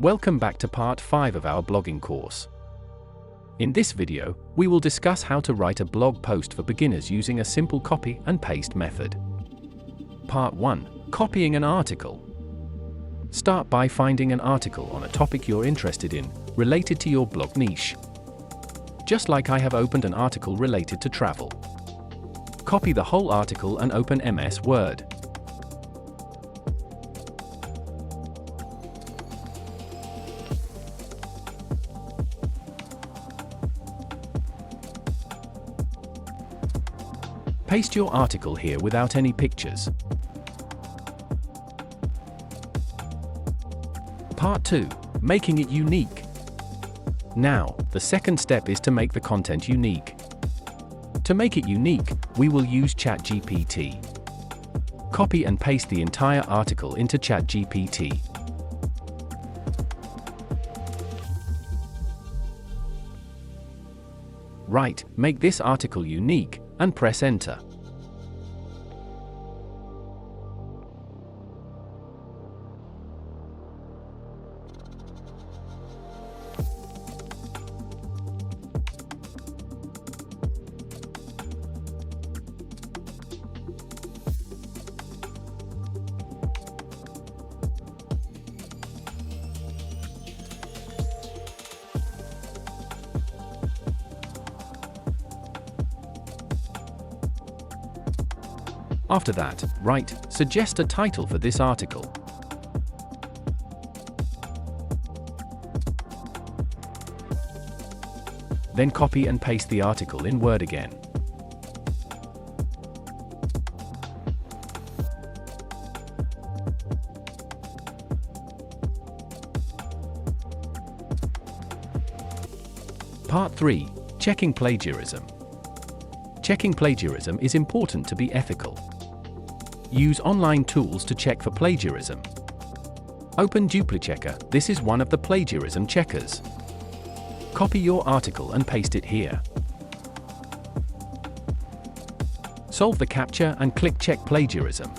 Welcome back to part 5 of our blogging course. In this video, we will discuss how to write a blog post for beginners using a simple copy and paste method. Part 1. Copying an article. Start by finding an article on a topic you're interested in, related to your blog niche. Just like I have opened an article related to travel. Copy the whole article and open MS Word. Paste your article here without any pictures. Part 2. Making it unique. Now, the second step is to make the content unique. To make it unique, we will use ChatGPT. Copy and paste the entire article into ChatGPT. Write, "Make this article unique," and press enter. After that, write, "Suggest a title for this article." Then copy and paste the article in Word again. Part 3. Checking plagiarism. Checking plagiarism is important to be ethical. Use online tools to check for plagiarism. Open DupliChecker. This is one of the plagiarism checkers. Copy your article and paste it here. Solve the CAPTCHA and click Check Plagiarism.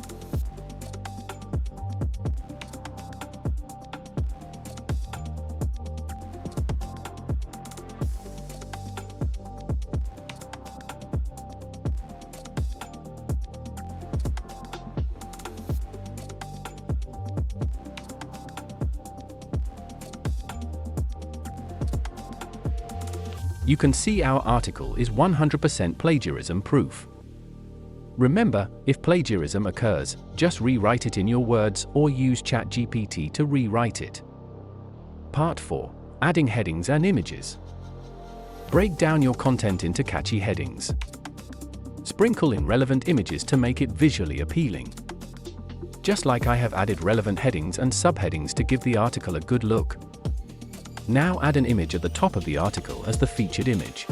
You can see our article is 100% plagiarism proof. Remember, if plagiarism occurs, just rewrite it in your words or use ChatGPT to rewrite it. Part 4. Adding headings and images. Break down your content into catchy headings. Sprinkle in relevant images to make it visually appealing. Just like I have added relevant headings and subheadings to give the article a good look. Now add an image at the top of the article as the featured image.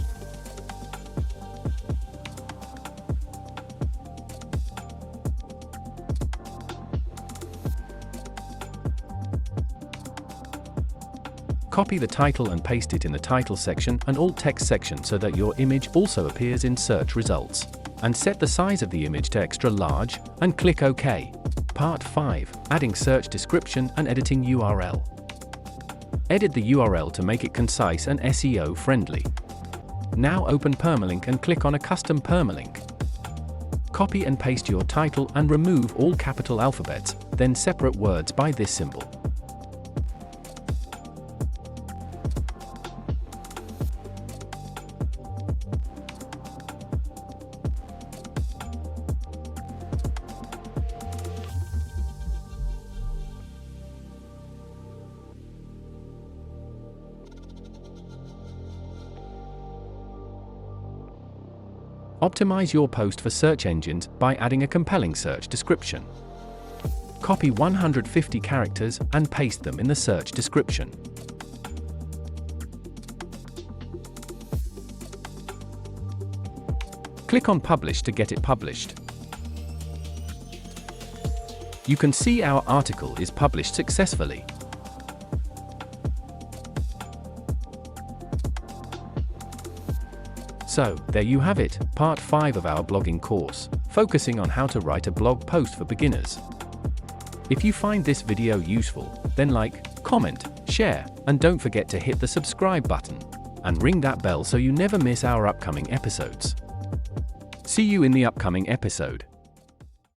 Copy the title and paste it in the title section and alt text section so that your image also appears in search results. And set the size of the image to extra large, and click OK. Part 5. Adding search description and editing URL. Edit the URL to make it concise and SEO friendly. Now open Permalink and click on a custom permalink. Copy and paste your title and remove all capital alphabets, then separate words by this symbol. Optimize your post for search engines by adding a compelling search description. Copy 150 characters and paste them in the search description. Click on Publish to get it published. You can see our article is published successfully. So, there you have it, part 5 of our blogging course, focusing on how to write a blog post for beginners. If you find this video useful, then like, comment, share, and don't forget to hit the subscribe button and ring that bell so you never miss our upcoming episodes. See you in the upcoming episode.